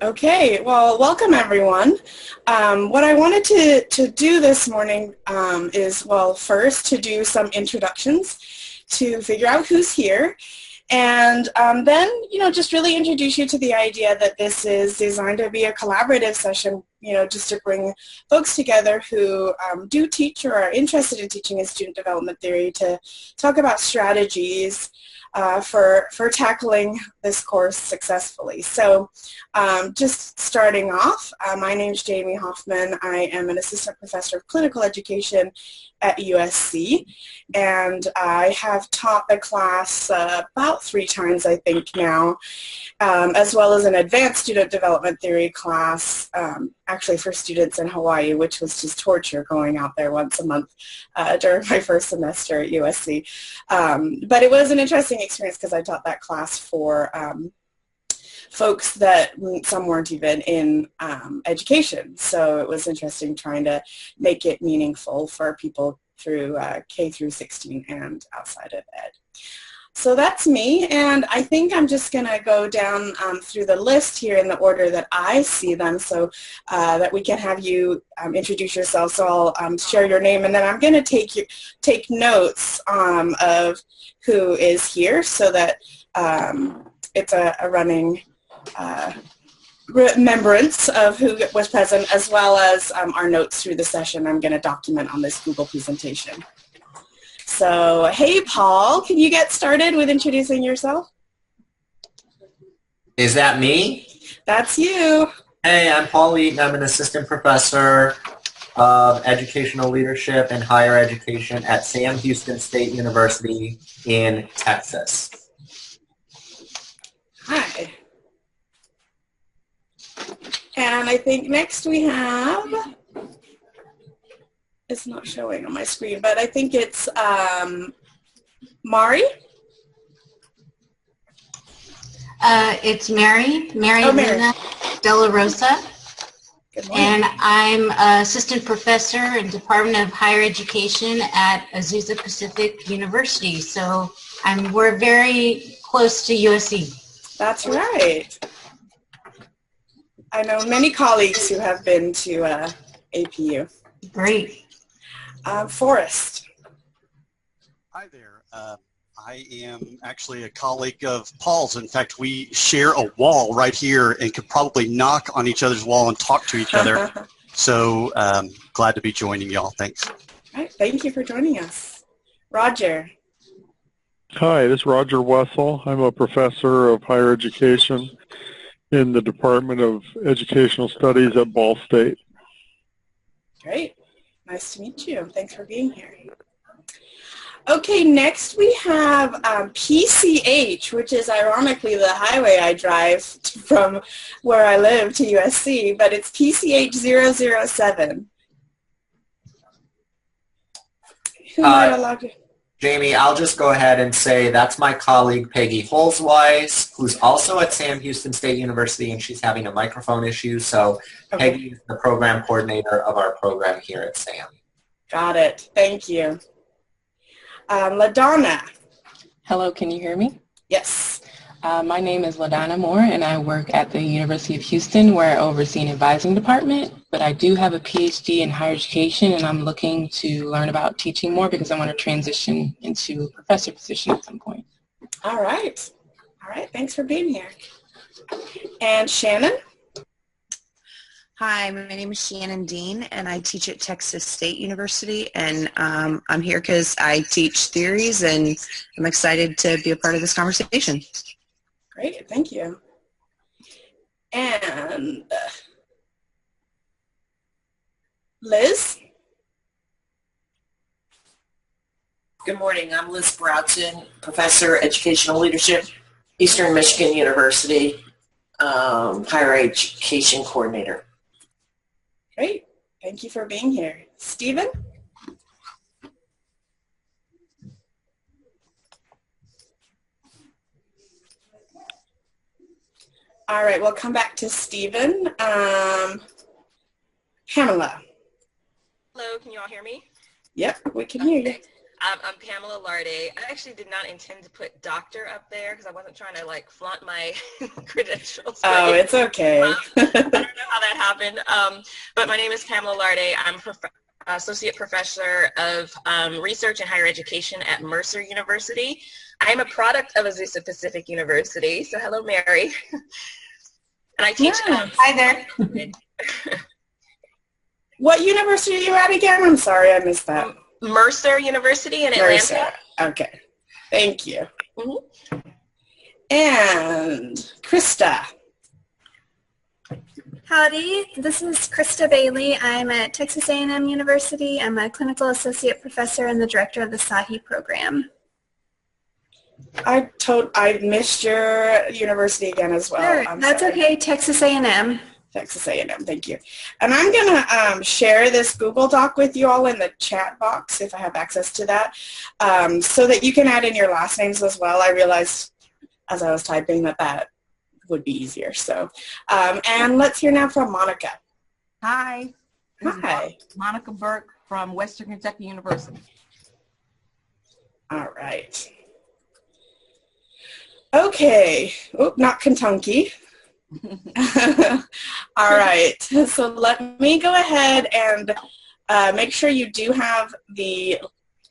Okay, well, welcome everyone. What I wanted to do this morning is, well, first to do some introductions to figure out who's here, and then, just really introduce you to the idea that this is designed to be a collaborative session, just to bring folks together who do teach or are interested in teaching in student development theory to talk about strategies for tackling this course successfully. So just starting off, my name is Jamie Hoffman. I am an assistant professor of clinical education at USC, and I have taught the class about 3 times, I think, now, as well as an advanced student development theory class, actually for students in Hawaii, which was just torture going out there once a month during my first semester at USC. But it was an interesting experience because I taught that class for folks that some weren't even in education. So it was interesting trying to make it meaningful for people through K through 16 and outside of ed. So that's me, and I think I'm just going to go down through the list here in the order that I see them so that we can have you introduce yourself. So I'll share your name, and then I'm going to take notes of who is here so that it's a running remembrance of who was present, as well as our notes through the session I'm going to document on this Google presentation. So, hey, Paul, can you get started with introducing yourself? Is that me? That's you. Hey, I'm Paul Eaton. I'm an assistant professor of educational leadership and higher education at Sam Houston State University in Texas. Hi. And I think next we have, it's not showing on my screen, but I think it's Mari. It's Mary Luna Della Rosa, and I'm assistant professor in Department of Higher Education at Azusa Pacific University. So we're very close to USC. That's right. I know many colleagues who have been to APU. Great. Forrest. Hi there. I am actually a colleague of Paul's. In fact, we share a wall right here and could probably knock on each other's wall and talk to each other. So glad to be joining y'all. Thanks. All right. Thank you for joining us. Roger. Hi, this is Roger Wessel. I'm a professor of higher education in the Department of Educational Studies at Ball State. Great. Nice to meet you. Thanks for being here. Okay, next we have PCH, which is ironically the highway I drive from where I live to USC, but it's PCH 007. Who might allow you? Jamie, I'll just go ahead and say that's my colleague Peggy Holzweiss, who's also at Sam Houston State University, and she's having a microphone issue. So okay. Peggy is the program coordinator of our program here at Sam. Got it. Thank you. LaDonna. Hello, can you hear me? Yes. My name is LaDonna Moore, and I work at the University of Houston, where I oversee an advising department, but I do have a PhD in higher education, and I'm looking to learn about teaching more because I want to transition into a professor position at some point. All right. All right. Thanks for being here. And Shannon? Hi, my name is Shannon Dean, and I teach at Texas State University, and I'm here because I teach theories, and I'm excited to be a part of this conversation. Great, thank you. And Liz? Good morning, I'm Liz Broughton, Professor of Educational Leadership, Eastern Michigan University, Higher Education Coordinator. Great, thank you for being here. Stephen? All right, we'll come back to Stephen. Pamela. Hello, can you all hear me? Yep, we can hear you. I'm Pamela Larday. I actually did not intend to put doctor up there because I wasn't trying to like flaunt my credentials. Oh, it's okay. I don't know how that happened. But my name is Pamela Larday. I'm Associate Professor of Research and Higher Education at Mercer University. I'm a product of Azusa Pacific University. So hello, Mary. And I teach. Hi there. What university are you at again? I'm sorry, I missed that. Mercer University in Atlanta. Mercer. Okay. Thank you. Mm-hmm. And Krista. Howdy, this is Krista Bailey. I'm at Texas A&M University. I'm a clinical associate professor and the director of the SAHI program. I missed your university again as well. Sure, that's okay. Texas A&M. Texas A&M, thank you. And I'm going to share this Google Doc with you all in the chat box if I have access to that, so that you can add in your last names as well. I realized as I was typing that would be easier. So, and let's hear now from Monica. Hi. Hi. Monica Burke from Western Kentucky University. All right. Okay. Oh, not Kentucky. All right, so let me go ahead and make sure you do have the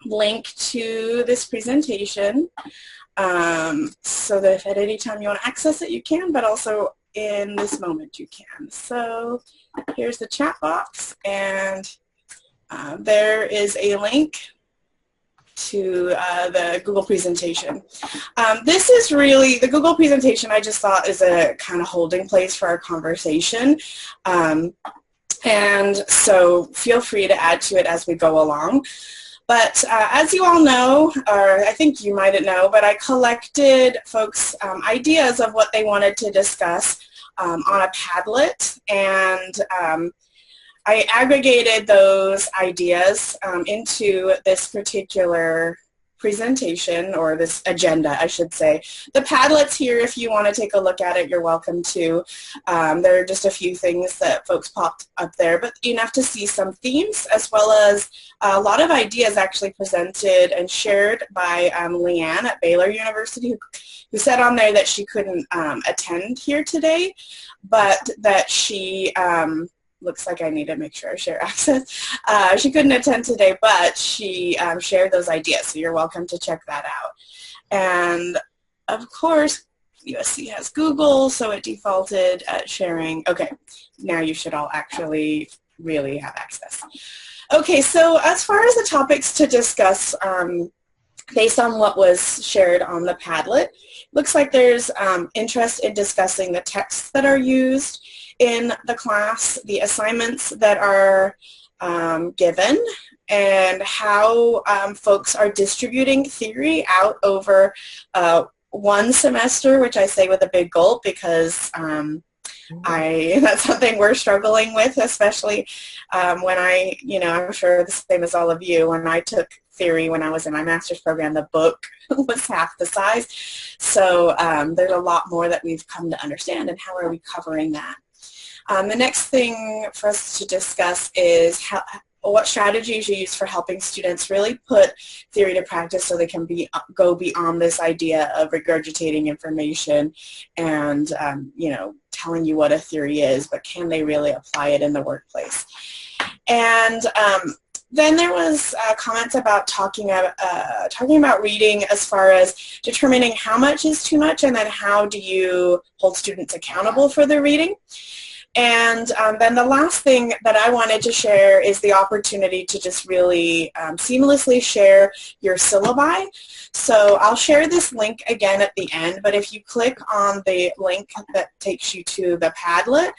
link to this presentation, so that if at any time you want to access it, you can, but also in this moment you can. So here's the chat box, and there is a link to the Google presentation. This is really, the Google presentation I just thought is a kind of holding place for our conversation. And so feel free to add to it as we go along. But as you all know, or I think you might know, but I collected folks' ideas of what they wanted to discuss on a Padlet, and I aggregated those ideas into this particular presentation, or this agenda, I should say. The Padlet's here if you want to take a look at it, you're welcome to. There are just a few things that folks popped up there, but enough to see some themes, as well as a lot of ideas actually presented and shared by Leanne at Baylor University, who said on there that she couldn't attend here today, but that she looks like I need to make sure I share access. She couldn't attend today, but she shared those ideas, so you're welcome to check that out. And of course, USC has Google, so it defaulted at sharing. Okay, now you should all actually really have access. Okay, so as far as the topics to discuss, based on what was shared on the Padlet, looks like there's interest in discussing the texts that are used in the class, the assignments that are given, and how folks are distributing theory out over one semester, which I say with a big gulp because that's something we're struggling with, especially when I'm sure the same as all of you, when I took theory when I was in my master's program, the book was half the size. So there's a lot more that we've come to understand, and how are we covering that? The next thing for us to discuss is what strategies you use for helping students really put theory to practice, so they can go beyond this idea of regurgitating information and telling you what a theory is, but can they really apply it in the workplace? And then there was comments about talking about reading, as far as determining how much is too much, and then how do you hold students accountable for their reading. And then the last thing that I wanted to share is the opportunity to just really seamlessly share your syllabi. So I'll share this link again at the end, but if you click on the link that takes you to the Padlet,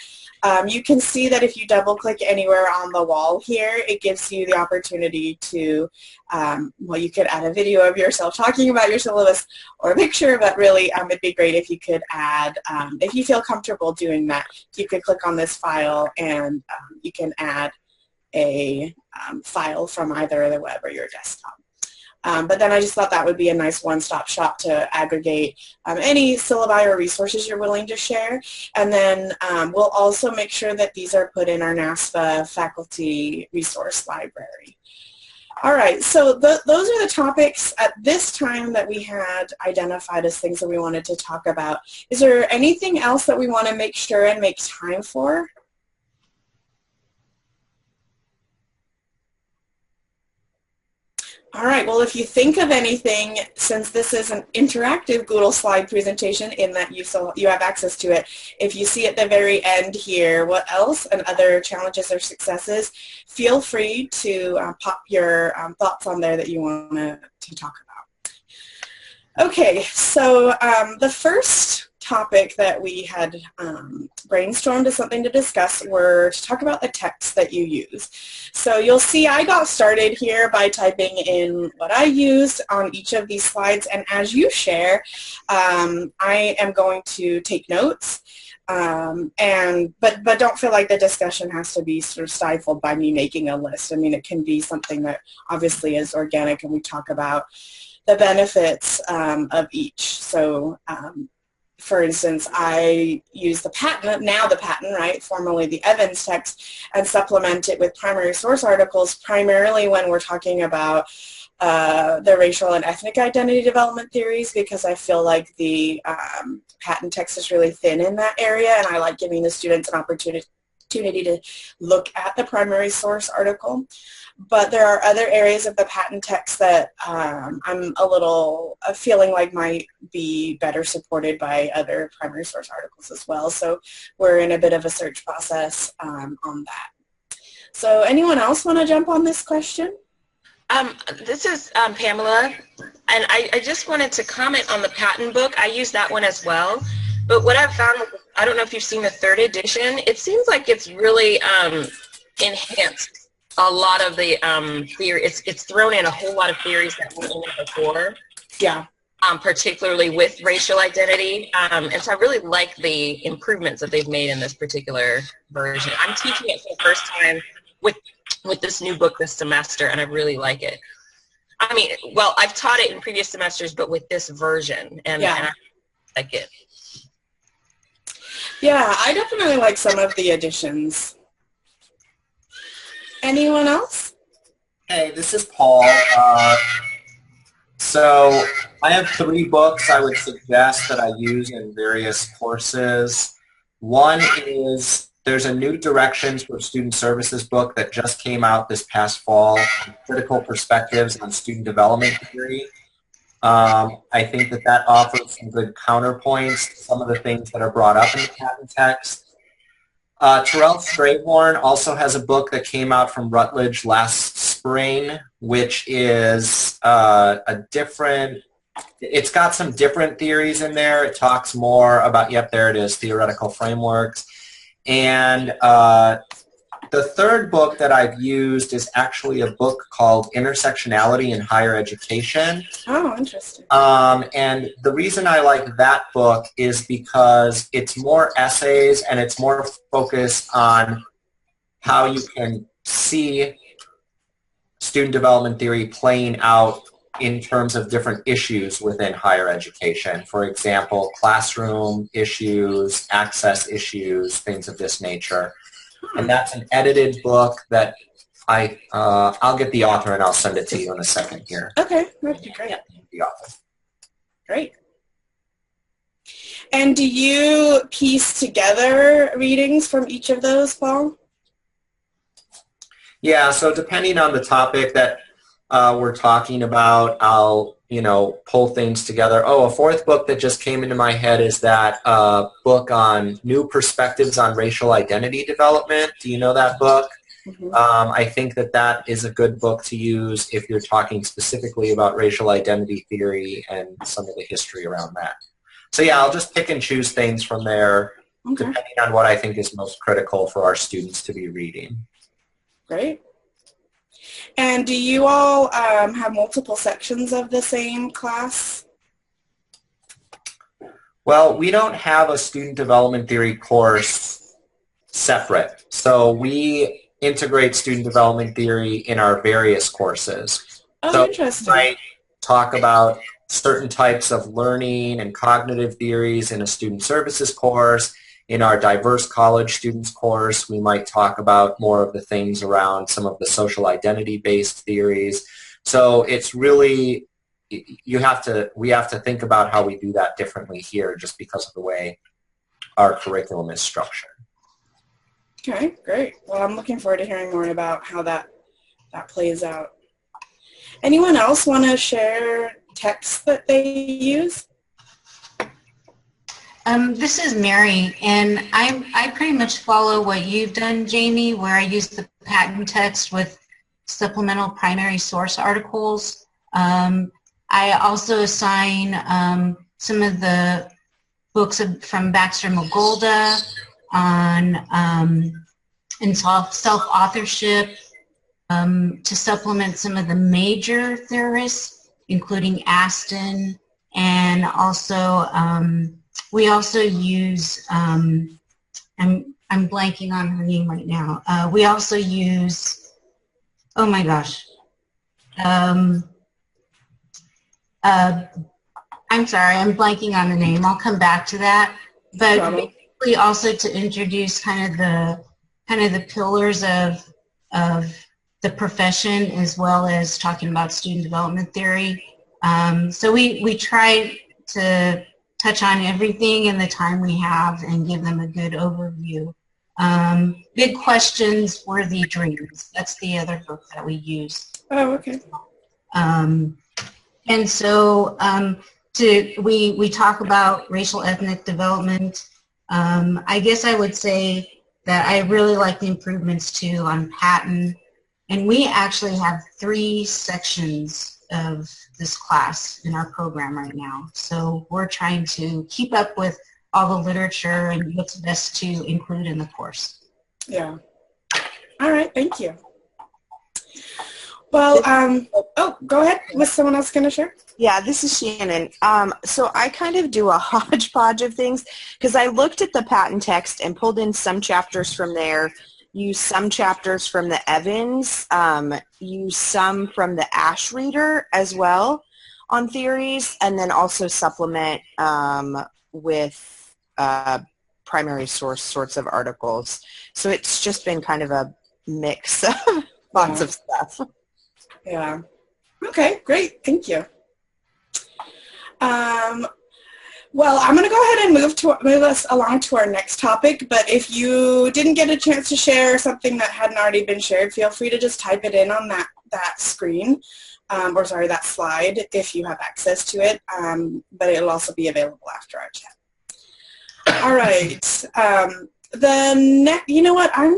you can see that if you double click anywhere on the wall here, it gives you the opportunity to, you could add a video of yourself talking about your syllabus or a picture, but really it'd be great if you could add, if you feel comfortable doing that, you could click on this file and you can add a file from either the web or your desktop. But then I just thought that would be a nice one-stop shop to aggregate any syllabi or resources you're willing to share. And then we'll also make sure that these are put in our NASPA faculty resource library. All right, so those are the topics at this time that we had identified as things that we wanted to talk about. Is there anything else that we want to make sure and make time for? All right, well, if you think of anything, since this is an interactive Google slide presentation in that you have access to it, if you see at the very end here what else and other challenges or successes, feel free to pop your thoughts on there that you want to talk about. Okay, so the first topic that we had brainstormed as something to discuss were to talk about the texts that you use. So you'll see I got started here by typing in what I used on each of these slides, and as you share, I am going to take notes, but don't feel like the discussion has to be sort of stifled by me making a list. I mean, it can be something that obviously is organic, and we talk about the benefits of each. So for instance, I use the patent, right, formerly the Evans text, and supplement it with primary source articles, primarily when we're talking about the racial and ethnic identity development theories, because I feel like the patent text is really thin in that area, and I like giving the students an opportunity to look at the primary source article. But there are other areas of the patent text that I'm a little feeling like might be better supported by other primary source articles as well. So we're in a bit of a search process on that. So anyone else want to jump on this question? This is Pamela, and I just wanted to comment on the patent book. I use that one as well. But what I've found, I don't know if you've seen the 3rd edition, it seems like it's really enhanced a lot of the theory. It's thrown in a whole lot of theories that weren't in it before. Yeah. Particularly with racial identity. And so I really like the improvements that they've made in this particular version. I'm teaching it for the first time with this new book this semester, and I really like it. I mean, well, I've taught it in previous semesters, but with this version, and I like it. Yeah, I definitely like some of the additions. Anyone else? Hey, this is Paul. So I have 3 books I would suggest that I use in various courses. One is there's a new Directions for Student Services book that just came out this past fall, Critical Perspectives on Student Development Theory. I think that offers some good counterpoints to some of the things that are brought up in the patent text. Terrell Strayhorn also has a book that came out from Rutledge last spring, which is it's got some different theories in there. It talks more about, there it is, theoretical frameworks. And the 3rd book that I've used is actually a book called Intersectionality in Higher Education. Oh, interesting. And the reason I like that book is because it's more essays and it's more focused on how you can see student development theory playing out in terms of different issues within higher education. For example, classroom issues, access issues, things of this nature. And that's an edited book that I'll get the author and I'll send it to you in a second here. Okay, that'd be great. The author. Great. And do you piece together readings from each of those, Paul? Yeah, so depending on the topic that we're talking about, I'll pull things together. Oh, a 4th book that just came into my head is that book on New Perspectives on Racial Identity Development. Do you know that book? Mm-hmm. I think that is a good book to use if you're talking specifically about racial identity theory and some of the history around that. So yeah, I'll just pick and choose things from there, depending on what I think is most critical for our students to be reading. Great. And do you all have multiple sections of the same class? Well, we don't have a student development theory course separate. So we integrate student development theory in our various courses. Oh, so interesting. I talk about certain types of learning and cognitive theories in a student services course, In our diverse college students course, we might talk about more of the things around some of the social identity-based theories. So it's really, we have to think about how we do that differently here just because of the way our curriculum is structured. Okay, great. Well, I'm looking forward to hearing more about how that plays out. Anyone else want to share texts that they use? This is Mary, and I pretty much follow what you've done, Jamie, where I use the patent text with supplemental primary source articles. I also assign some of the books from Baxter Magolda on in self-authorship to supplement some of the major theorists, including Aston, and also we also use, I'm blanking on her name right now. We also use, oh my gosh. I'm sorry, I'm blanking on the name. I'll come back to that. But basically also to introduce kind of the pillars of the profession, as well as talking about student development theory. So we try to touch on everything in the time we have and give them a good overview. Big Questions, Worthy Dreams. That's the other book that we use. Oh, okay. And so we talk about racial ethnic development. I guess I would say that I really like the improvements too on Patton. And we actually have 3 sections of this class in our program right now. So we're trying to keep up with all the literature and what's best to include in the course. Yeah. All right, thank you. Well, oh, go ahead. Was someone else going to share? Yeah, this is Shannon. So I kind of do a hodgepodge of things because I looked at the patent text and pulled in some chapters from there, used some chapters from the Evans, used some from the Ash Reader as well on theories, and then also supplement with primary source sorts of articles. So it's just been kind of a mix of lots of stuff. Yeah. Okay, great. Thank you. Well, I'm going to go ahead and move us along to our next topic, but if you didn't get a chance to share something that hadn't already been shared, feel free to just type it in on that screen, or sorry, that slide if you have access to it, but it'll also be available after our chat. All right. You know what, I'm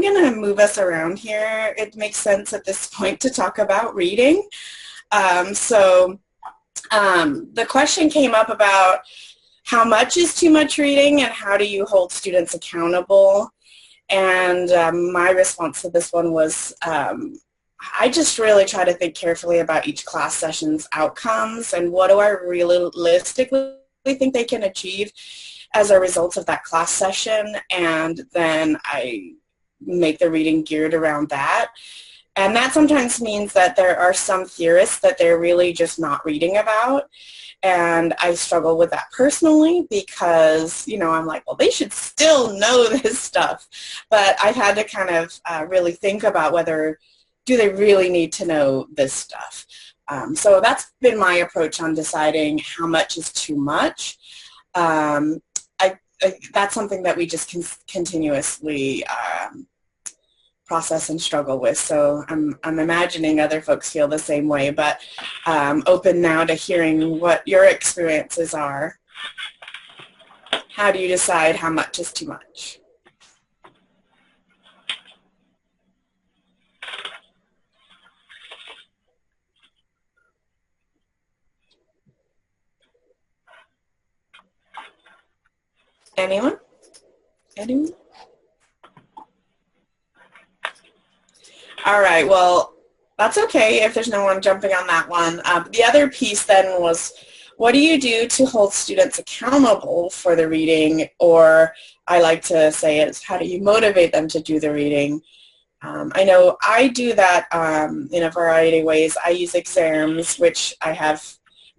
gonna move us around here. It makes sense at this point to talk about reading. The question came up about how much is too much reading and how do you hold students accountable? And my response to this one was I just really try to think carefully about each class session's outcomes and what do I realistically think they can achieve as a result of that class session, and then I make the reading geared around that. And that sometimes means that there are some theorists that they're really just not reading about. And I struggle with that personally because, you know, I'm like, well, they should still know this stuff. But I've had to kind of really think about whether do they really need to know this stuff. So that's been my approach on deciding how much is too much. That's something that we just continuously process and struggle with. So I'm imagining other folks feel the same way, but open now to hearing what your experiences are. How do you decide how much is too much? Anyone? Anyone? All right, well, that's okay if there's no one jumping on that one. The other piece then was, what do you do to hold students accountable for the reading? Or I like to say it's, how do you motivate them to do the reading? I know I do that in a variety of ways. I use exams, which I have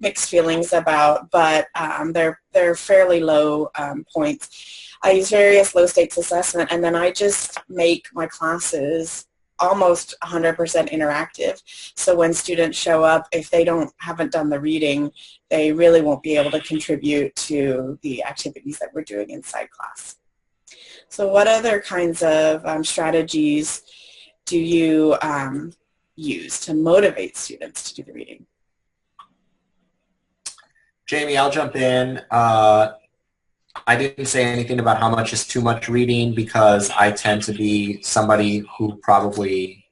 mixed feelings about, but they're fairly low points. I use various low stakes assessment, and then I just make my classes almost 100% interactive. So when students show up, if they haven't done the reading, they really won't be able to contribute to the activities that we're doing inside class. So what other kinds of strategies do you use to motivate students to do the reading? Jamie, I'll jump in. I didn't say anything about how much is too much reading because I tend to be somebody who probably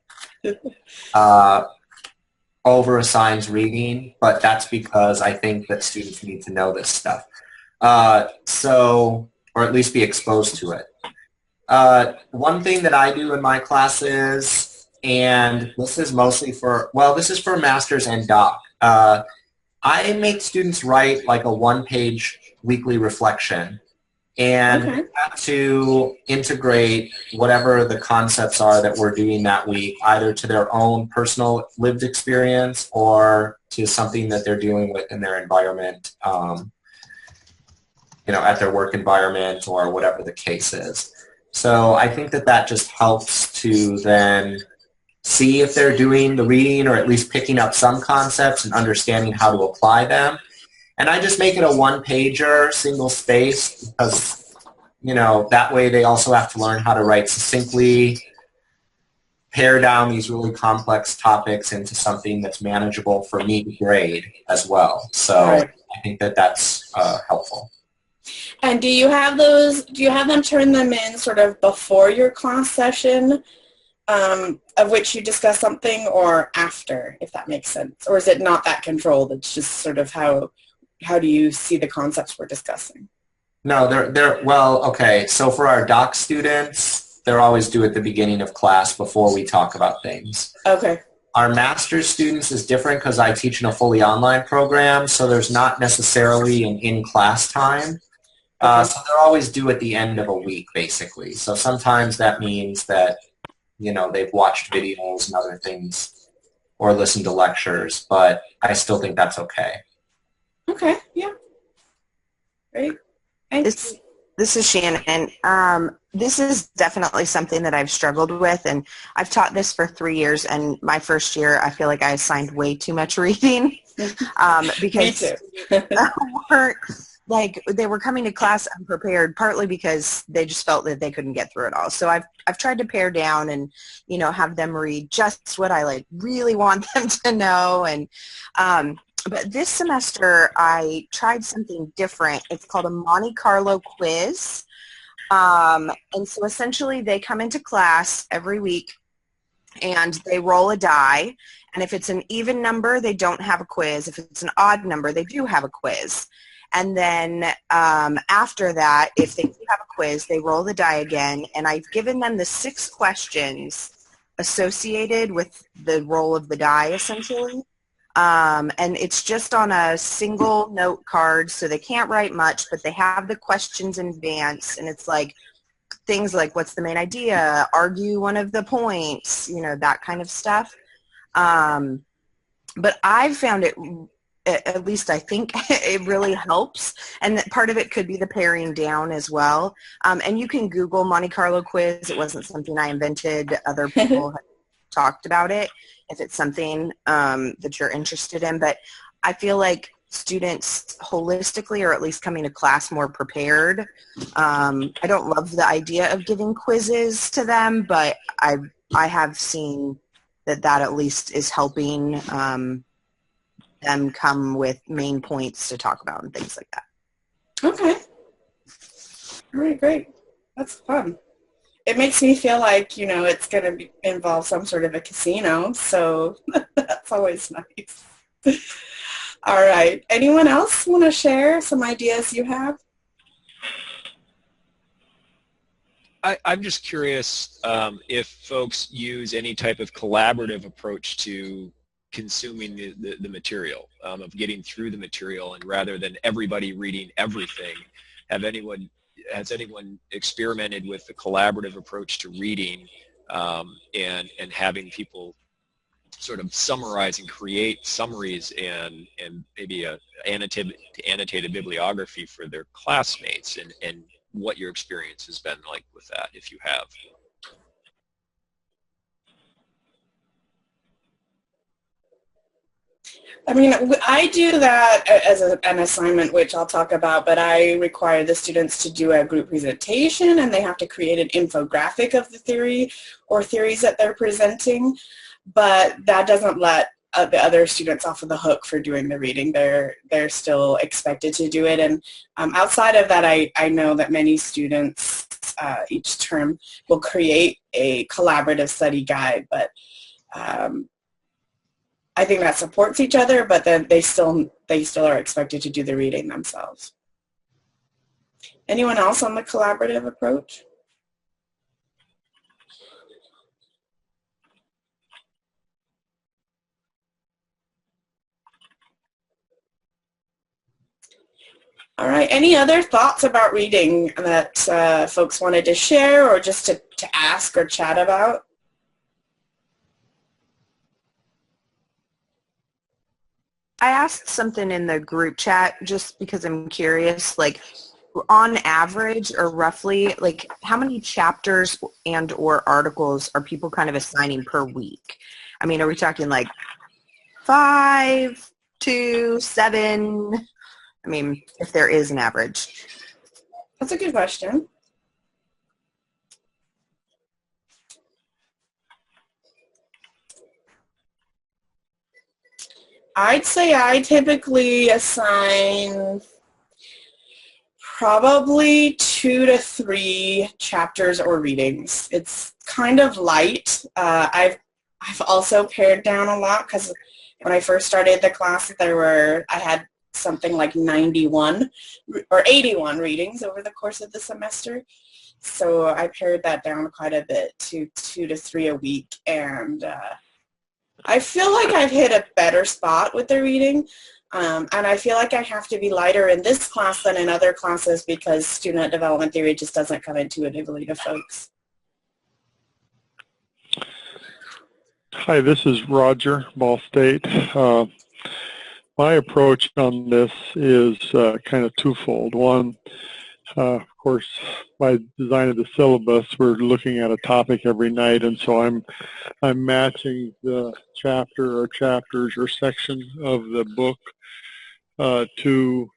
over-assigns reading, but that's because I think that students need to know this stuff. Or at least be exposed to it. One thing that I do in my classes, and this is mostly this is for masters and doc. I make students write like a one-page weekly reflection, and they have to integrate whatever the concepts are that we're doing that week, either to their own personal lived experience or to something that they're dealing with in their environment, at their work environment or whatever the case is. So I think that just helps to then see if they're doing the reading or at least picking up some concepts and understanding how to apply them. And I just make it a one-pager, single space, because, that way they also have to learn how to write succinctly, pare down these really complex topics into something that's manageable for me to grade as well. So I think that's helpful. And do you have them turn them in sort of before your class session, of which you discuss something, or after, if that makes sense? Or is it not that controlled? It's just sort of how do you see the concepts we're discussing? No, okay. So for our doc students, they're always due at the beginning of class before we talk about things. Okay. Our master's students is different because I teach in a fully online program, so there's not necessarily an in-class time. So they're always due at the end of a week, basically. So sometimes that means that, they've watched videos and other things or listened to lectures, but I still think that's okay. Okay, yeah. Great. Thanks. This is Shannon. This is definitely something that I've struggled with, and I've taught this for 3 years, and my first year I feel like I assigned way too much reading because they were coming to class unprepared, partly because they just felt that they couldn't get through it all. So I've tried to pare down and, have them read just what I really want them to know. And but this semester I tried something different. It's called a Monte Carlo quiz. And so essentially they come into class every week and they roll a die. And if it's an even number, they don't have a quiz. If it's an odd number, they do have a quiz. And then after that, if they do have a quiz, they roll the die again. And I've given them the 6 questions associated with the roll of the die, essentially. And it's just on a single note card, so they can't write much, but they have the questions in advance. And it's things like, what's the main idea? Argue one of the points, that kind of stuff. But I've found it, at least I think, it really helps. And that part of it could be the paring down as well. And you can Google Monte Carlo quiz. It wasn't something I invented. Other people have talked about it if it's something that you're interested in. But I feel like students holistically are at least coming to class more prepared. I don't love the idea of giving quizzes to them, but I have seen that at least is helping them come with main points to talk about and things like that. Okay. All right, great. That's fun. It makes me feel like, it's going to involve some sort of a casino, so that's always nice. All right. Anyone else want to share some ideas you have? I'm just curious if folks use any type of collaborative approach to consuming the material, of getting through the material, and rather than everybody reading everything, has anyone experimented with the collaborative approach to reading and having people sort of summarize and create summaries and maybe a annotated bibliography for their classmates, and what your experience has been like with that, if you have. I mean, I do that as an assignment, which I'll talk about, but I require the students to do a group presentation, and they have to create an infographic of the theory or theories that they're presenting, but that doesn't let the other students off of the hook for doing the reading. They're still expected to do it, and outside of that, I know that many students each term will create a collaborative study guide, but I think that supports each other, but then they still are expected to do the reading themselves. Anyone else on the collaborative approach? All right, any other thoughts about reading that folks wanted to share or just to ask or chat about? I asked something in the group chat just because I'm curious, like on average or roughly, like how many chapters and or articles are people kind of assigning per week? I mean, are we talking like 5, 2, 7? I mean, if there is an average. That's a good question. I'd say I typically assign probably 2 to 3 chapters or readings. It's kind of light. I've also pared down a lot because when I first started the class, I had something like 91 or 81 readings over the course of the semester. So I pared that down quite a bit to 2 to 3 a week, and I feel like I've hit a better spot with the reading, and I feel like I have to be lighter in this class than in other classes because student development theory just doesn't come intuitively to folks. Hi, this is Roger, Ball State. My approach on this is kind of twofold. One, of course, by design of the syllabus, we're looking at a topic every night, and so I'm matching the chapter or chapters or section of the book to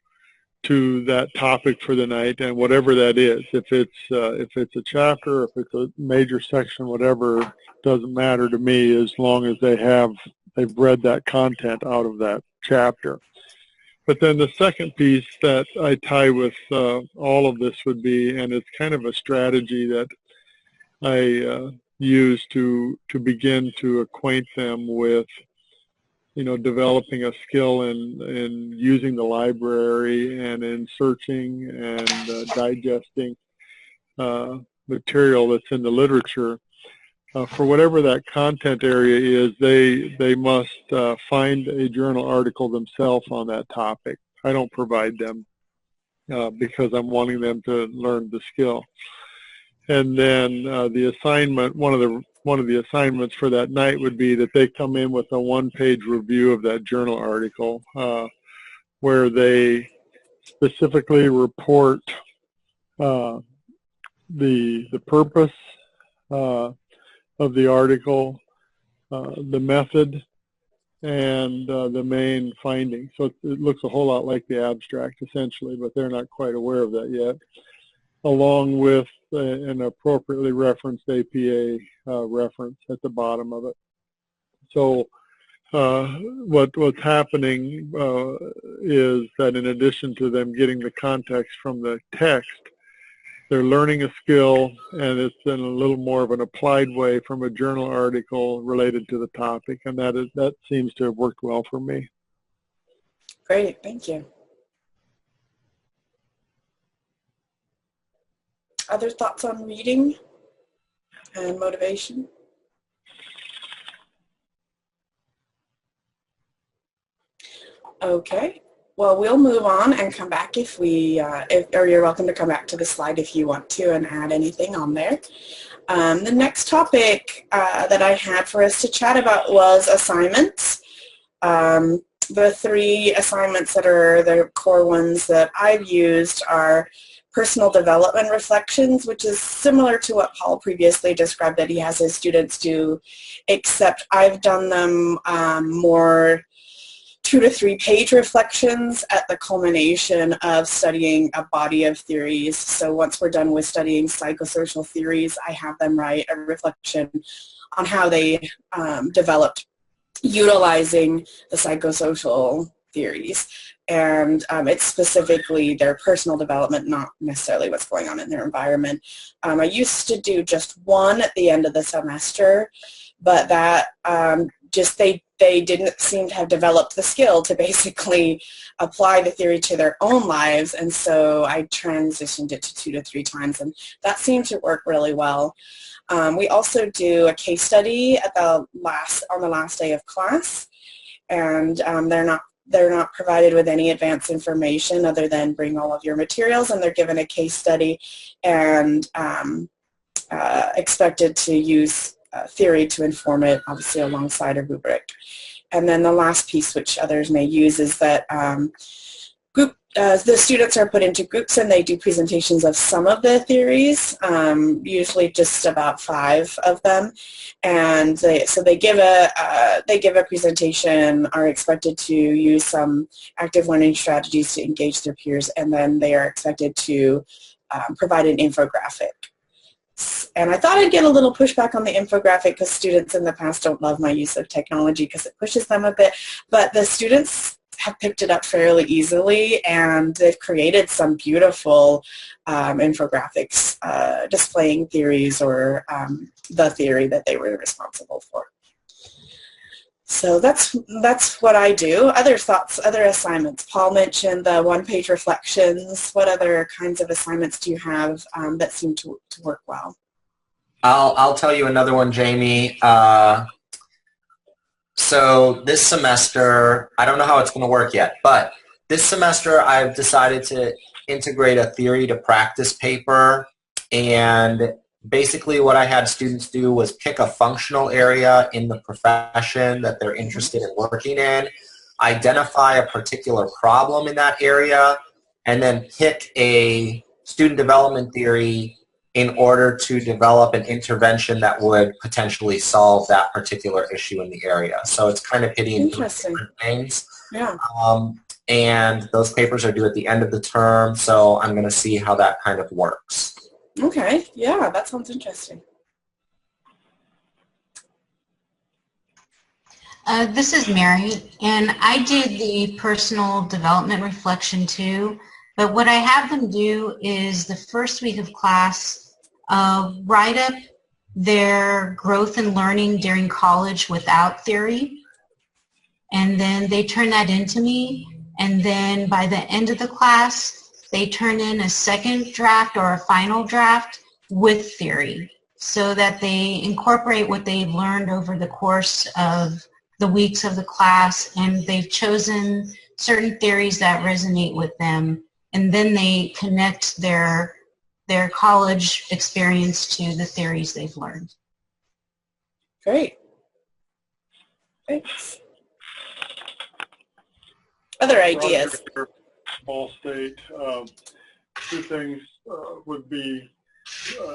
that topic for the night, and whatever that is. If it's a chapter, if it's a major section, whatever, doesn't matter to me as long as they've read that content out of that chapter. But then the second piece that I tie with all of this would be, and it's kind of a strategy that I use to begin to acquaint them with, developing a skill in using the library and in searching and digesting material that's in the literature. For whatever that content area is, they must find a journal article themselves on that topic. I don't provide them because I'm wanting them to learn the skill. And then the assignment, one of the assignments for that night would be that they come in with a one-page review of that journal article where they specifically report the purpose of the article, the method, and the main findings. So it looks a whole lot like the abstract, essentially, but they're not quite aware of that yet, along with an appropriately referenced APA reference at the bottom of it. So what's happening is that in addition to them getting the context from the text, they're learning a skill, and it's in a little more of an applied way from a journal article related to the topic, and that seems to have worked well for me. Great, thank you. Other thoughts on reading and motivation? Okay. well, we'll move on and come back if we, or you're welcome to come back to the slide if you want to and add anything on there. The next topic that I had for us to chat about was assignments. The three assignments that are the core ones that I've used are personal development reflections, which is similar to what Paul previously described that he has his students do, except I've done them more 2 to 3 page reflections at the culmination of studying a body of theories. So once we're done with studying psychosocial theories, I have them write a reflection on how they developed utilizing the psychosocial theories. And it's specifically their personal development, not necessarily what's going on in their environment. I used to do just one at the end of the semester, but that just they didn't seem to have developed the skill to basically apply the theory to their own lives, and so I transitioned it to 2 to 3 times, and that seemed to work really well. We also do a case study at on the last day of class, and they're not provided with any advanced information other than bring all of your materials, and they're given a case study and expected to use theory to inform it, obviously alongside a rubric. And then the last piece, which others may use, is that the students are put into groups and they do presentations of some of the theories, usually just about 5 of them, and they give a presentation, are expected to use some active learning strategies to engage their peers, and then they are expected to provide an infographic. And I thought I'd get a little pushback on the infographic because students in the past don't love my use of technology because it pushes them a bit, but the students have picked it up fairly easily, and they've created some beautiful infographics displaying theories or the theory that they were responsible for. So that's what I do. Other thoughts, other assignments. Paul mentioned the 1-page reflections. What other kinds of assignments do you have that seem to work well? I'll tell you another one, Jamie. So this semester, I don't know how it's going to work yet, but this semester I've decided to integrate a theory to practice paper, and basically what I had students do was pick a functional area in the profession that they're interested in working in, identify a particular problem in that area, and then pick a student development theory in order to develop an intervention that would potentially solve that particular issue in the area. So it's kind of hitting different things. Yeah. And those papers are due at the end of the term, so I'm going to see how that kind of works. Okay, yeah, that sounds interesting. This is Mary, and I did the personal development reflection too, but what I have them do is the first week of class, write up their growth and learning during college without theory, and then they turn that into me, and then by the end of the class, they turn in a second draft or a final draft with theory so that they incorporate what they've learned over the course of the weeks of the class, and they've chosen certain theories that resonate with them, and then they connect their college experience to the theories they've learned. Great. Thanks. Other ideas? Ball State. 2 things would be,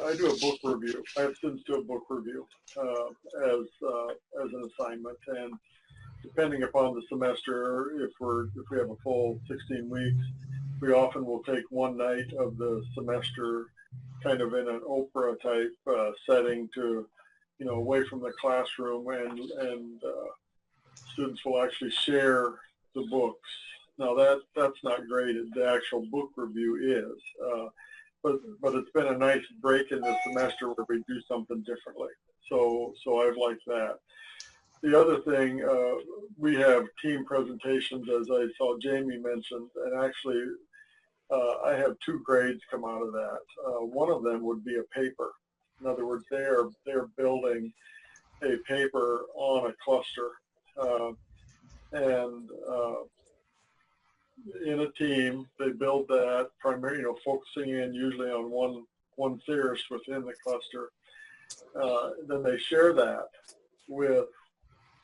I do a book review. I have students do a book review as an assignment, and depending upon the semester, if we have a full 16 weeks, we often will take one night of the semester kind of in an Oprah type setting to, away from the classroom, and students will actually share the books. Now that's not graded. The actual book review is, but it's been a nice break in the semester where we do something differently. So I've liked that. The other thing, we have team presentations, as I saw Jamie mentioned, and actually I have 2 grades come out of that. One of them would be a paper. In other words, they're building a paper on a cluster, and in a team. They build that primarily, focusing in usually on one theorist within the cluster. Then they share that with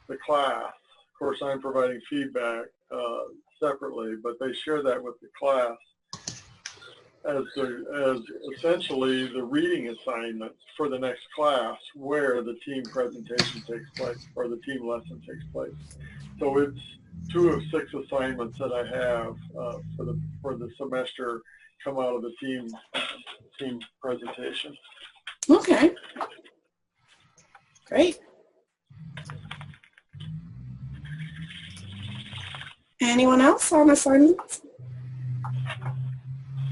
the class. Of course, I'm providing feedback separately, but they share that with the class as essentially the reading assignment for the next class where the team presentation takes place or the team lesson takes place. So it's 2 of 6 assignments that I have for the semester come out of the team presentation. Okay, great. Anyone else on assignments?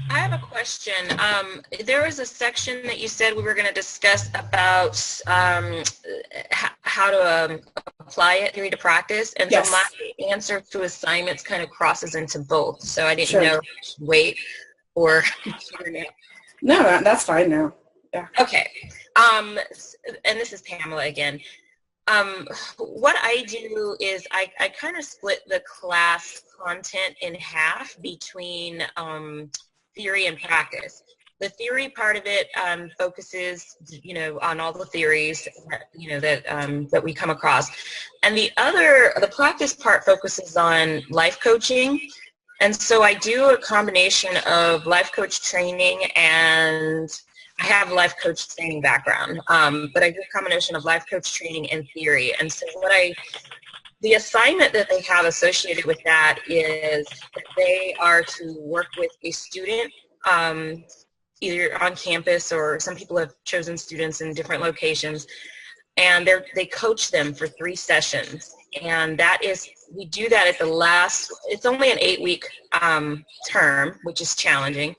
I have a question. There was a section that you said we were going to discuss about how to apply it, theory to practice, and yes. So my answer to assignments kind of crosses into both. So I didn't Sure. know wait or No, that's fine now. Yeah. Okay. And this is Pamela again. What I do is I kind of split the class content in half between theory and practice. The theory part of it focuses, on all the theories, that we come across, and the practice part focuses on life coaching. And so I do a combination of life coach training, and I have a life coach training background, but I do a combination of life coach training and theory. And so the assignment that they have associated with that is that they are to work with a student, either on campus, or some people have chosen students in different locations, and they coach them for 3 sessions. And we do that at the last, it's only an 8-week term, which is challenging.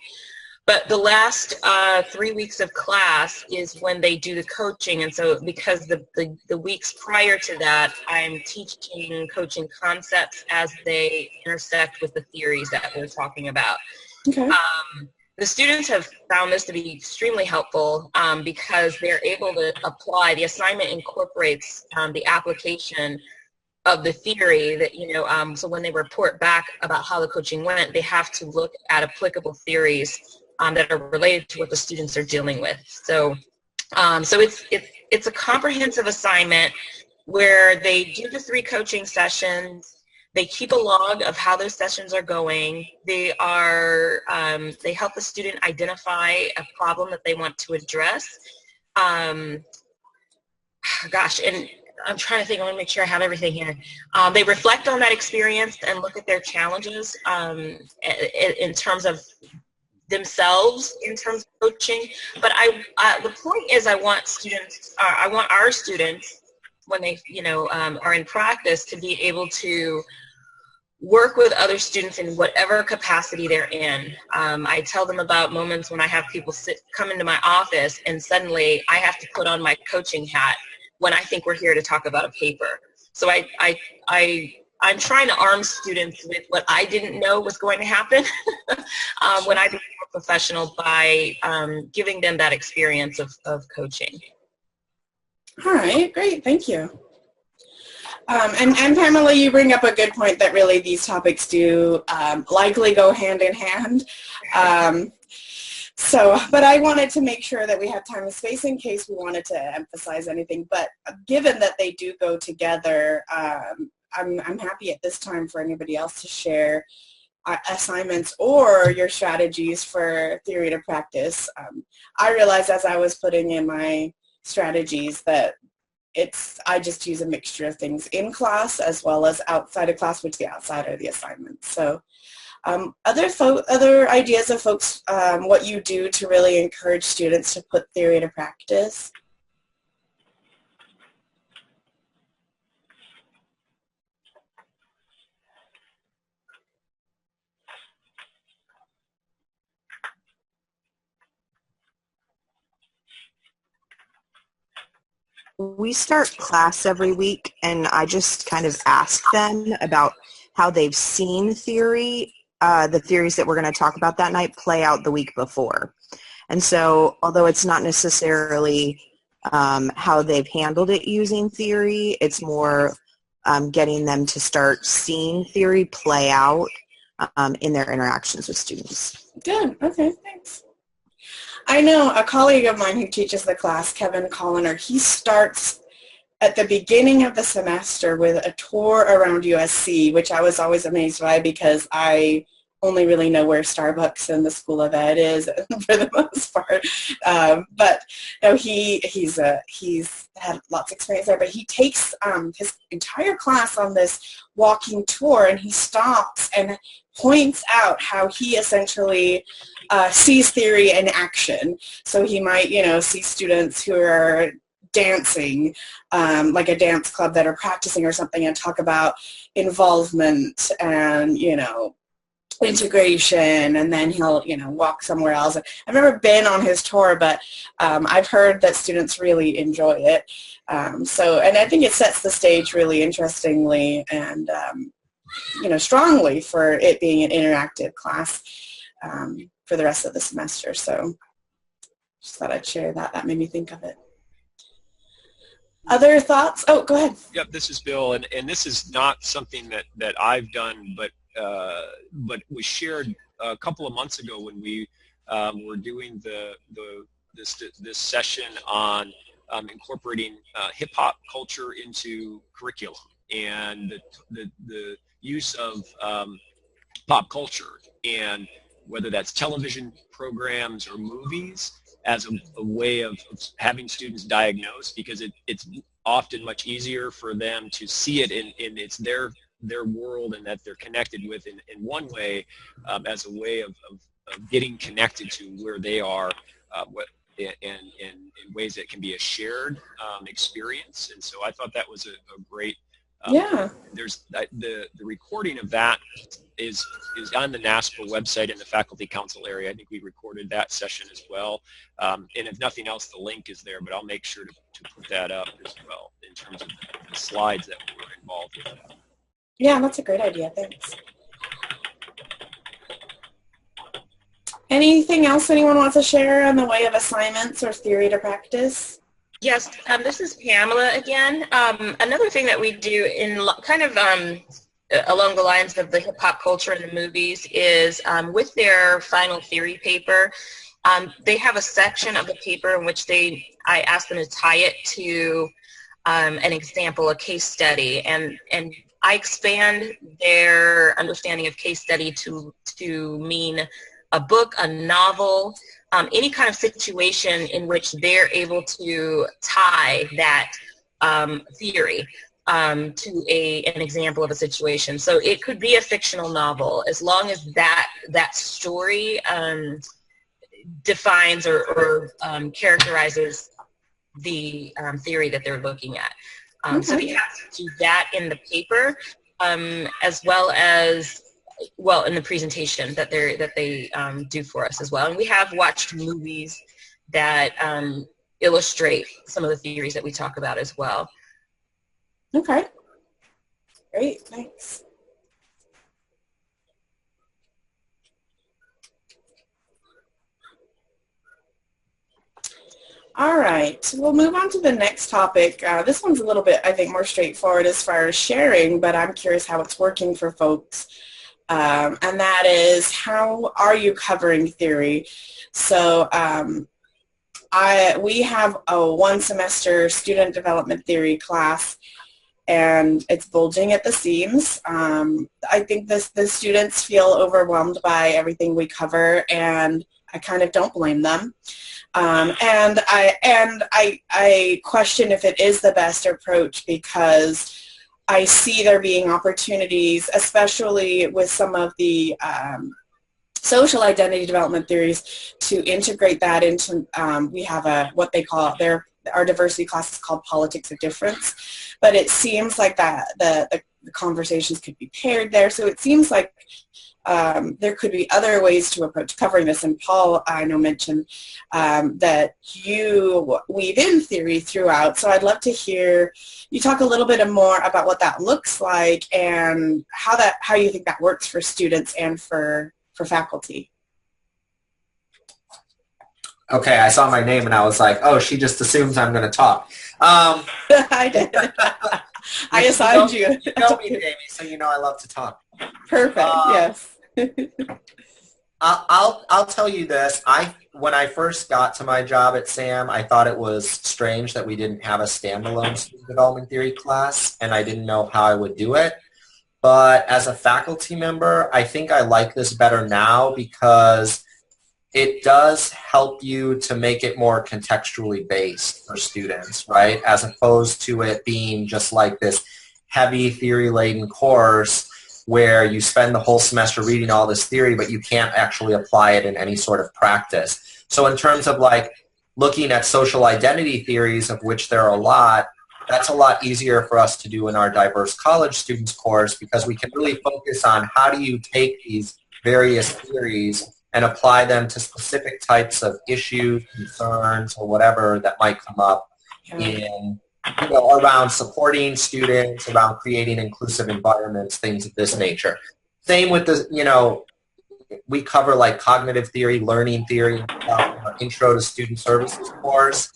But the last 3 weeks of class is when they do the coaching. And so because the weeks prior to that, I'm teaching coaching concepts as they intersect with the theories that we're talking about. Okay. The students have found this to be extremely helpful because they're able to apply. The assignment incorporates the application of the theory that, so when they report back about how the coaching went, they have to look at applicable theories that are related to what the students are dealing with. So it's a comprehensive assignment where they do the 3 coaching sessions. They keep a log of how those sessions are going. They help the student identify a problem that they want to address. And I'm trying to think, I want to make sure I have everything here. They reflect on that experience and look at their challenges in terms of themselves, in terms of coaching. But the point is I want our students, when they are in practice, to be able to work with other students in whatever capacity they're in. I tell them about moments when I have people come into my office and suddenly I have to put on my coaching hat when I think we're here to talk about a paper. So I'm trying to arm students with what I didn't know was going to happen when I became a professional by giving them that experience of coaching. All right, great, thank you. And Pamela, you bring up a good point that really these topics do likely go hand in hand. But I wanted to make sure that we had time and space in case we wanted to emphasize anything. But given that they do go together, I'm happy at this time for anybody else to share assignments or your strategies for theory to practice. I realized as I was putting in my strategies that I just use a mixture of things in class as well as outside of class, which the outside are the assignments. So other ideas of folks, what you do to really encourage students to put theory to practice? We start class every week, and I just kind of ask them about how they've seen theory, the theories that we're going to talk about that night, play out the week before. And so, although it's not necessarily how they've handled it using theory, it's more getting them to start seeing theory play out in their interactions with students. Good. Okay, thanks. I know a colleague of mine who teaches the class, Kevin Colliner, he starts at the beginning of the semester with a tour around USC, which I was always amazed by because I only really know where Starbucks and the School of Ed is for the most part. But no, he's had lots of experience there. But he takes his entire class on this walking tour, and he stops and points out how he essentially sees theory in action. So he might, see students who are dancing, like a dance club that are practicing or something, and talk about involvement and, integration, and then he'll, walk somewhere else. I've never been on his tour, but I've heard that students really enjoy it. And I think it sets the stage really interestingly and, strongly for it being an interactive class for the rest of the semester. So just thought I'd share that. That made me think of it. Other thoughts? Oh, go ahead. Yep, this is Bill, and this is not something that I've done, but was shared a couple of months ago when we were doing this session on incorporating hip hop culture into curriculum and the use of pop culture, and whether that's television programs or movies as a way of having students diagnose, because it's often much easier for them to see it in it's their world and that they're connected with in one way, as a way of getting connected to where they are, and in ways that can be a shared experience. And so I thought that was a great there's the recording of that is on the NASPA website in the faculty council area. I think we recorded that session as well. And if nothing else, the link is there, but I'll make sure to put that up as well in terms of the slides that were involved with that. Yeah, that's a great idea. Thanks. Anything else anyone wants to share in the way of assignments or theory to practice? Yes, this is Pamela again. Another thing that we do in kind of along the lines of the hip hop culture in the movies is with their final theory paper, they have a section of the paper in which I ask them to tie it to an example, a case study, and I expand their understanding of case study to mean a book, a novel, any kind of situation in which they're able to tie that theory to an example of a situation. So it could be a fictional novel, as long as that story defines or characterizes the theory that they're looking at. So we have to do that in the paper, as well as in the presentation that they do for us as well. And we have watched movies that illustrate some of the theories that we talk about as well. Okay. Great, thanks. All right, we'll move on to the next topic. This one's a little bit, I think, more straightforward as far as sharing, but I'm curious how it's working for folks. And that is, how are you covering theory? So we have a one-semester student development theory class, and it's bulging at the seams. I think the students feel overwhelmed by everything we cover, and I kind of don't blame them. And I question if it is the best approach, because I see there being opportunities, especially with some of the social identity development theories, to integrate that into, we have what they call, our diversity class is called Politics of Difference, but it seems like that the conversations could be paired there. So it seems like there could be other ways to approach covering this. And Paul, I know, mentioned that you weave in theory throughout. So I'd love to hear you talk a little bit more about what that looks like and how you think that works for students and for faculty. Okay, I saw my name and I was like, oh, she just assumes I'm going to talk. I did. I assigned you. You know me, Jamie, so you know I love to talk. Perfect, yes. I'll tell you this. When I first got to my job at SAM, I thought it was strange that we didn't have a standalone student development theory class, and I didn't know how I would do it. But as a faculty member, I think I like this better now because it does help you to make it more contextually based for students, right? As opposed to it being just like this heavy theory-laden course where you spend the whole semester reading all this theory, but you can't actually apply it in any sort of practice. So in terms of like looking at social identity theories, of which there are a lot, that's a lot easier for us to do in our diverse college students course because we can really focus on how do you take these various theories and apply them to specific types of issues, concerns, or whatever that might come up in, around supporting students, around creating inclusive environments, things of this nature. Same with the, we cover like cognitive theory, learning theory, our intro to student services course.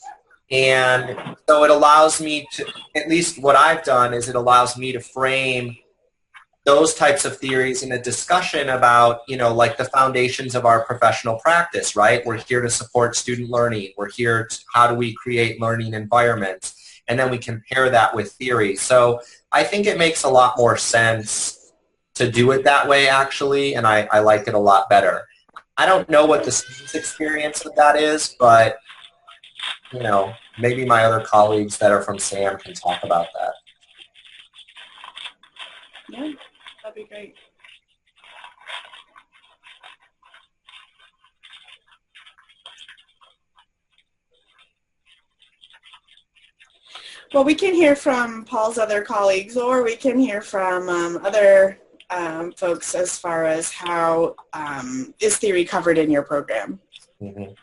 And so it allows me to, at least what I've done is it allows me to frame those types of theories in a discussion about, like the foundations of our professional practice, right? We're here to support student learning. We're here to, how do we create learning environments? And then we compare that with theory. So I think it makes a lot more sense to do it that way, actually, and I like it a lot better. I don't know what the student's experience with that is, but, maybe my other colleagues that are from SAM can talk about that. Yeah, that'd be great. Well, we can hear from Paul's other colleagues, or we can hear from other folks as far as how is theory covered in your program. Mm-hmm.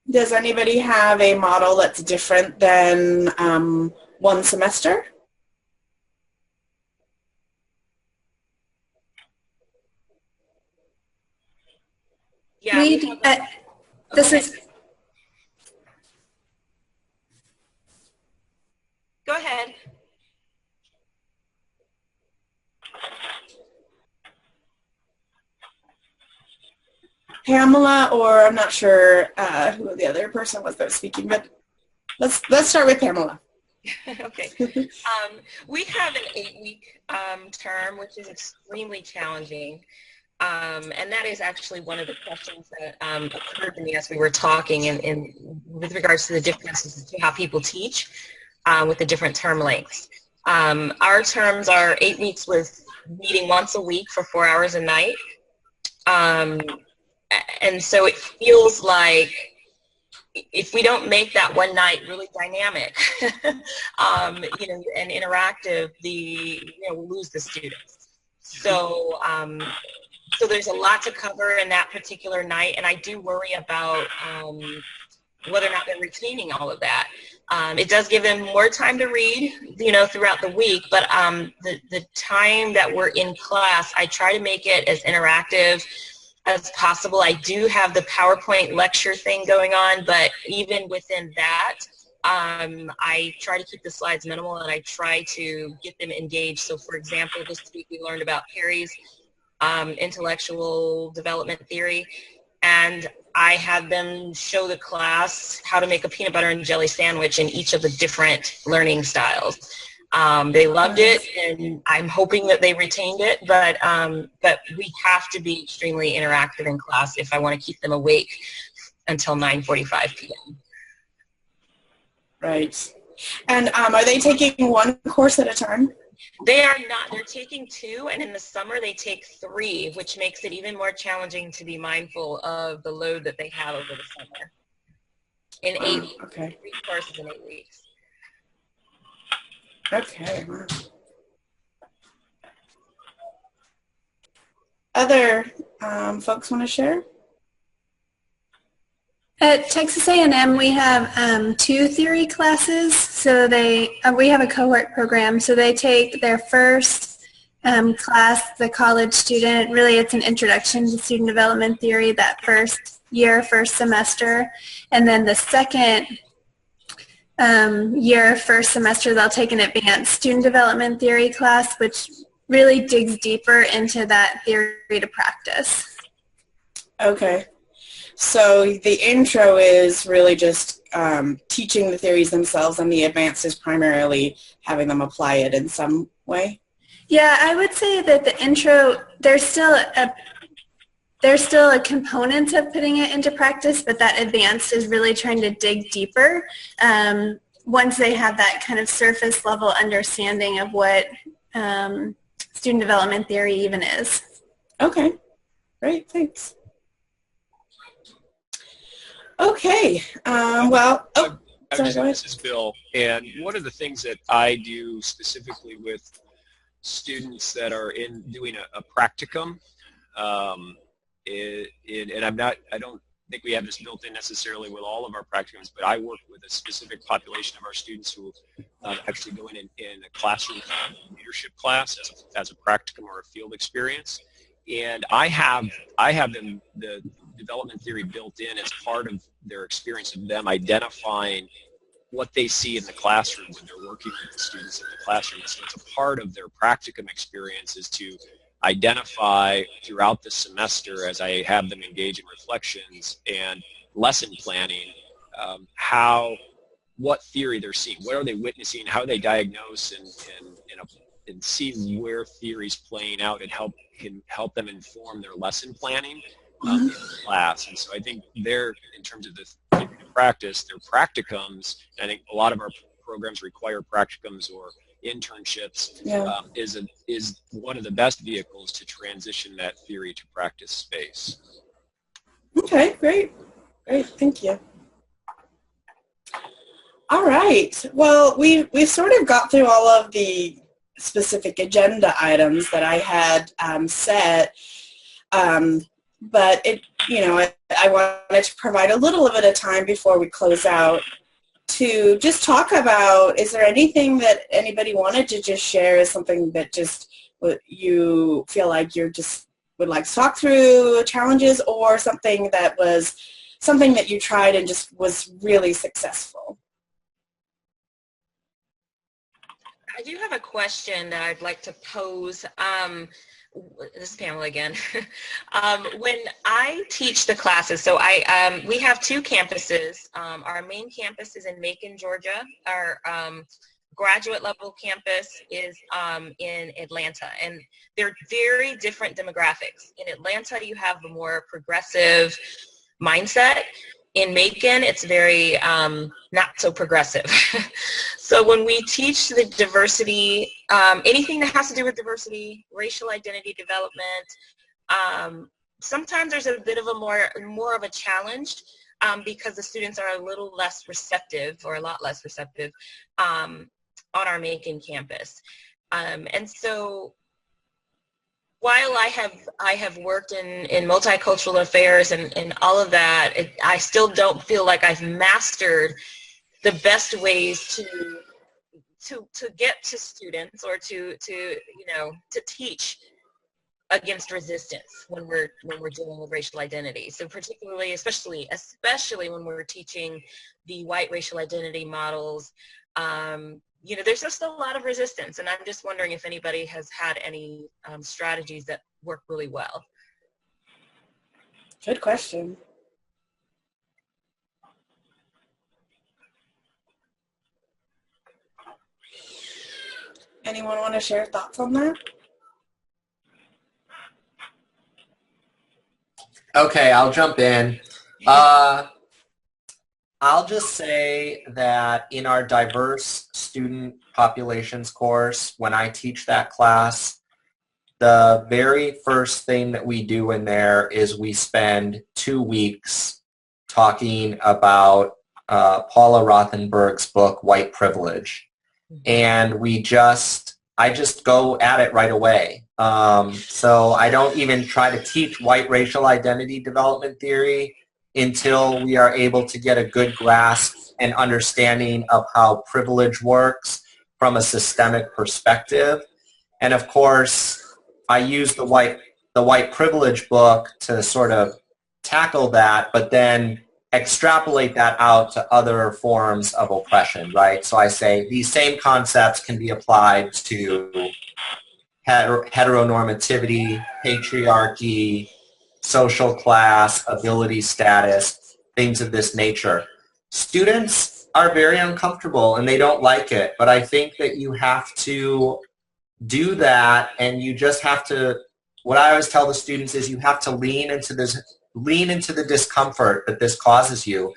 Does anybody have a model that's different than one semester? Yeah, this is. Go ahead. Pamela, or I'm not sure who the other person was that was speaking, but let's start with Pamela. Okay. We have an 8-week term, which is extremely challenging. And that is actually one of the questions that occurred to me as we were talking with regards to the differences to how people teach with the different term lengths. Our terms are 8 weeks with meeting once a week for 4 hours a night. And so it feels like if we don't make that one night really dynamic, and interactive, we'll lose the students. So, so there's a lot to cover in that particular night, and I do worry about whether or not they're retaining all of that. It does give them more time to read, throughout the week, but the time that we're in class, I try to make it as interactive as possible. I do have the PowerPoint lecture thing going on, but even within that, I try to keep the slides minimal, and I try to get them engaged. So for example, this week we learned about Perry's intellectual development theory, and I had them show the class how to make a peanut butter and jelly sandwich in each of the different learning styles. They loved it, and I'm hoping that they retained it, but we have to be extremely interactive in class if I want to keep them awake until 9:45 p.m. Right. And are they taking one course at a time? They are not. They're taking 2, and in the summer they take 3, which makes it even more challenging to be mindful of the load that they have over the summer. In 8 weeks. Okay. 3 courses in 8 weeks. Okay. Other folks want to share? At Texas A&M, we have 2 theory classes. So we have a cohort program. So they take their first class, the college student. Really, it's an introduction to student development theory that first year, first semester. And then the second year, first semester, they'll take an advanced student development theory class, which really digs deeper into that theory to practice. Okay. So the intro is really just teaching the theories themselves, and the advanced is primarily having them apply it in some way? Yeah, I would say that the intro, there's still a component of putting it into practice, but that advanced is really trying to dig deeper once they have that kind of surface level understanding of what student development theory even is. Okay, great, thanks. Okay, well, oh, sorry, go ahead. This is Bill, and one of the things that I do specifically with students that are doing a practicum, and I don't think we have this built in necessarily with all of our practicums, but I work with a specific population of our students who actually go in a classroom leadership class as a practicum or a field experience. And I have them the development theory built in as part of their experience of them identifying what they see in the classroom when they're working with the students in the classroom. So it's a part of their practicum experience is to identify throughout the semester as I have them engage in reflections and lesson planning what theory they're seeing, what are they witnessing, how they diagnose and see where theory's playing out and can help them inform their lesson planning in class. And so I think in terms of the theory to practice, their practicums, I think a lot of our programs require practicums or internships, is one of the best vehicles to transition that theory to practice space. Okay, great, thank you. All right, well, we've sort of got through all of the specific agenda items that I had set, but I wanted to provide a little bit of time before we close out to just talk about, is there anything that anybody wanted to just share as something that just you feel like you just would like to talk through, challenges, or something that you tried and just was really successful? I do have a question that I'd like to pose. This is Pamela again. When I teach the classes, so we have two campuses. Our main campus is in Macon, Georgia. Our graduate level campus is in Atlanta, and they're very different demographics. In Atlanta, you have a more progressive mindset. In Macon, it's very not so progressive. So when we teach the diversity, anything that has to do with diversity, racial identity development, sometimes there's a bit of a more of a challenge because the students are a little less receptive, or a lot less receptive, on our Macon campus. And so while I have worked in multicultural affairs and all of that, I still don't feel like I've mastered the best ways to get to students, or to teach against resistance when we're dealing with racial identity. So particularly, especially when we're teaching the white racial identity models, there's just a lot of resistance, and I'm just wondering if anybody has had any strategies that work really well. Good question. Anyone want to share thoughts on that? Okay, I'll jump in. I'll just say that in our diverse student populations course, when I teach that class, the very first thing that we do in there is we spend 2 weeks talking about Paula Rothenberg's book, White Privilege. And I just go at it right away. So I don't even try to teach white racial identity development theory until we are able to get a good grasp and understanding of how privilege works from a systemic perspective. And of course, I use the white privilege book to sort of tackle that, but then extrapolate that out to other forms of oppression, right? So I say these same concepts can be applied to heteronormativity, patriarchy, social class, ability status, things of this nature. Students are very uncomfortable and they don't like it, but I think that you have to do that, and you just have to, what I always tell the students is you have to lean into the discomfort that this causes you,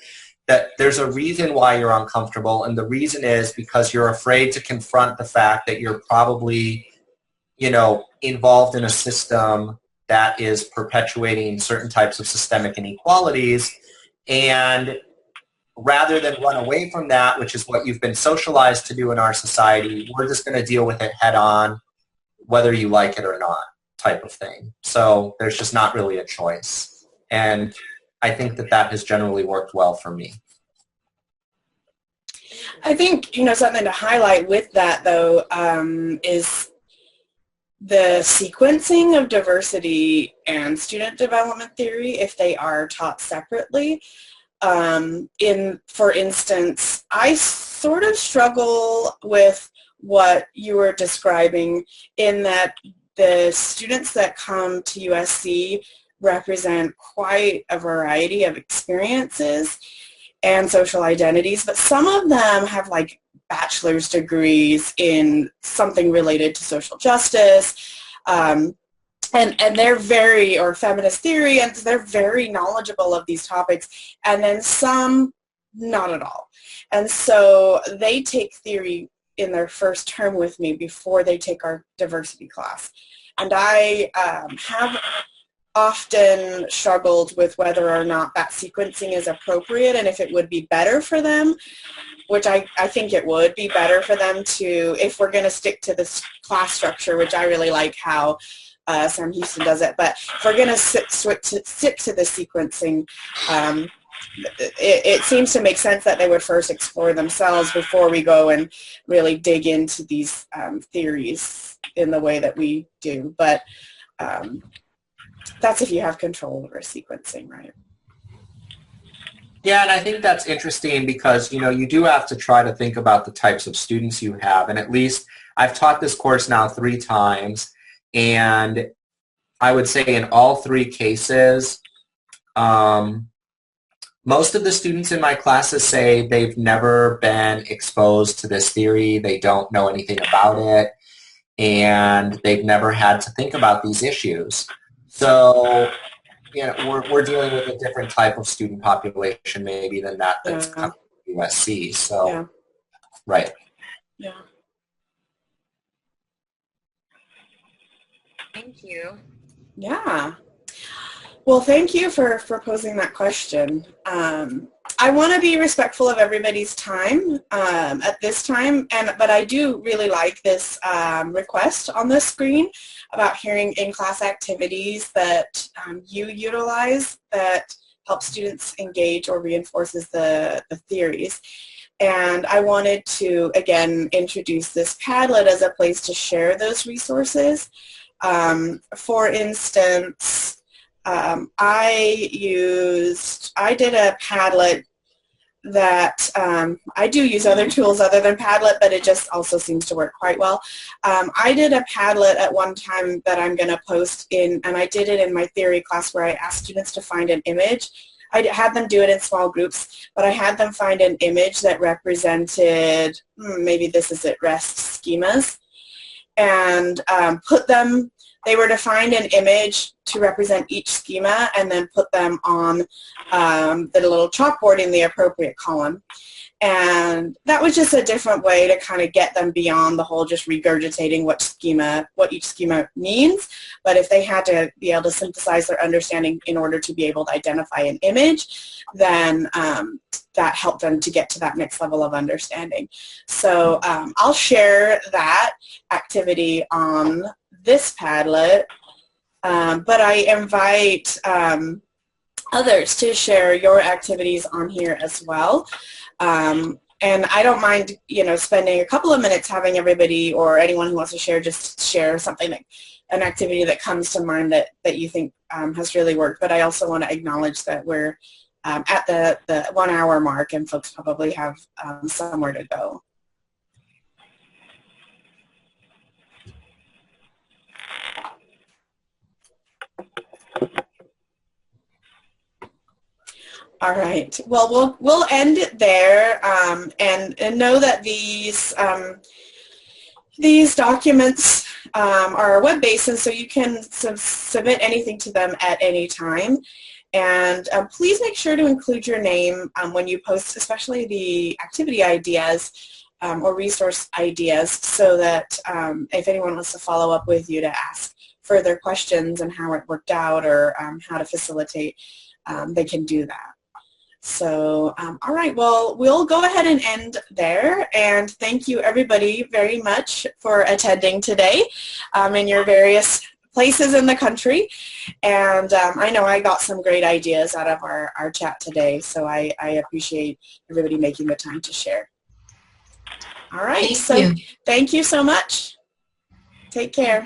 that there's a reason why you're uncomfortable, and the reason is because you're afraid to confront the fact that you're probably, you know, involved in a system that is perpetuating certain types of systemic inequalities. And rather than run away from that, which is what you've been socialized to do in our society, we're just going to deal with it head on, whether you like it or not, type of thing. So there's just not really a choice. And I think that that has generally worked well for me. I think, you know, something to highlight with that, though, is the sequencing of diversity and student development theory if they are taught separately. For instance, I sort of struggle with what you were describing in that the students that come to USC represent quite a variety of experiences and social identities, but some of them have like bachelor's degrees in something related to social justice, and they're very, or feminist theory, and they're very knowledgeable of these topics, and then some not at all. And so they take theory in their first term with me before they take our diversity class. And I have often struggled with whether or not that sequencing is appropriate and if it would be better for them, which I think it would be better for them to, if we're going to stick to this class structure, which I really like how Sam Houston does it, but if we're going to stick to the sequencing, it seems to make sense that they would first explore themselves before we go and really dig into these theories in the way that we do. But that's if you have control over sequencing, right? Yeah, and I think that's interesting because, you know, you do have to try to think about the types of students you have. And at least I've taught this course now 3 times, and I would say in all 3 cases, most of the students in my classes say they've never been exposed to this theory, they don't know anything about it, and they've never had to think about these issues. So, you know, we're dealing with a different type of student population maybe than that's coming to USC. So, yeah. Right. Yeah. Thank you. Yeah. Well, thank you for posing that question. I want to be respectful of everybody's time at this time, but I do really like this request on the screen about hearing in-class activities that you utilize that help students engage or reinforces the theories. And I wanted to, again, introduce this Padlet as a place to share those resources. For instance, I did a Padlet that I do use other tools other than Padlet, but it just also seems to work quite well. I did a Padlet at one time that I'm going to post in, and I did it in my theory class where I asked students to find an image. I had them do it in small groups, but I had them find an image that represented, maybe this is at rest schemas, and they were to find an image to represent each schema and then put them on the little chalkboard in the appropriate column. And that was just a different way to kind of get them beyond the whole just regurgitating what each schema means. But if they had to be able to synthesize their understanding in order to be able to identify an image, then that helped them to get to that next level of understanding. So I'll share that activity on this Padlet, but I invite others to share your activities on here as well. And I don't mind, spending a couple of minutes having everybody or anyone who wants to share just share something, an activity that comes to mind that you think has really worked. But I also want to acknowledge that we're at the 1 hour mark and folks probably have somewhere to go. All right. Well, we'll end it there, and know that these documents are web-based, and so you can submit anything to them at any time. And please make sure to include your name when you post, especially the activity ideas or resource ideas, so that if anyone wants to follow up with you to ask further questions and how it worked out or how to facilitate, they can do that. So, all right, well, we'll go ahead and end there, and thank you everybody very much for attending today in your various places in the country. And I know I got some great ideas out of our chat today, so I appreciate everybody making the time to share. All right, thank you so much. Take care.